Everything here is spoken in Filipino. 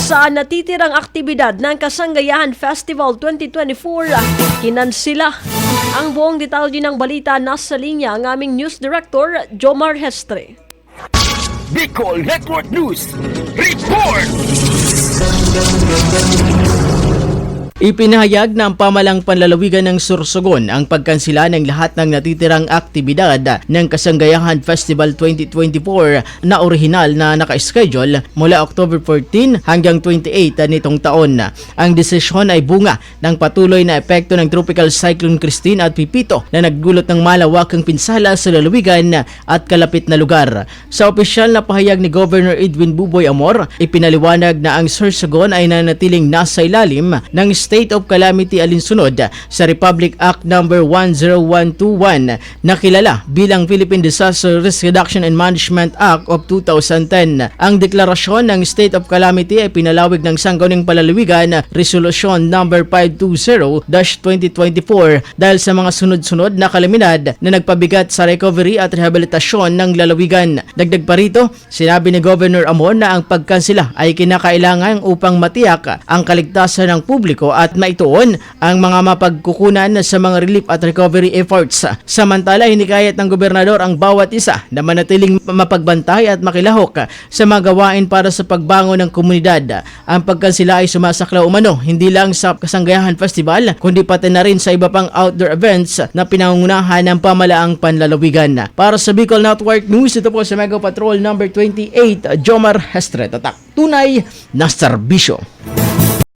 Sa natitirang aktibidad ng Kasanggayahan Festival 2024, kinansila ang buong detalye ng balita. Nasa linya ang aming News Director, Jomar Hestre. Bicol Network News Report! Ipinahayag ng pamalang panlalawigan ng Sorsogon ang pagkansila ng lahat ng natitirang aktibidad ng Kasanggayahan Festival 2024 na orihinal na naka-schedule mula October 14 hanggang 28 nitong taon. Ang desisyon ay bunga ng patuloy na epekto ng Tropical Cyclone Christine at Pipito na nagdulot ng malawakang pinsala sa lalawigan at kalapit na lugar. Sa opisyal na pahayag ni Governor Edwin Buboy Amor, ipinaliwanag na ang Sorsogon ay nanatiling nasa ilalim ng State of Calamity alinsunod sa Republic Act No. 10121 na kilala bilang Philippine Disaster Risk Reduction and Management Act of 2010. Ang deklarasyon ng State of Calamity ay pinalawig ng Sangguniang Palalawigan Resolution No. 520-2024 dahil sa mga sunod-sunod na kalamidad na nagpabigat sa recovery at rehabilitasyon ng lalawigan. Dagdag pa rito, sinabi ni Governor Amor na ang pagkansila ay kinakailangan upang matiyak ang kaligtasan ng publiko at maituon ang mga mapagkukunan sa mga relief at recovery efforts. Samantala, hinikayat ng gobernador ang bawat isa na manatiling mapagbantay at makilahok sa mga gawain para sa pagbangon ng komunidad. Ang pagkansila ay sumasaklaw umano hindi lang sa Kasanggayahan Festival kundi pati na rin sa iba pang outdoor events na pinangungunahan ng pamalaang panlalawigan. Para sa Bicol Network News, ito po sa Mega Patrol No. 28, Jomar Hestre. Tatak tunay na serbisyo.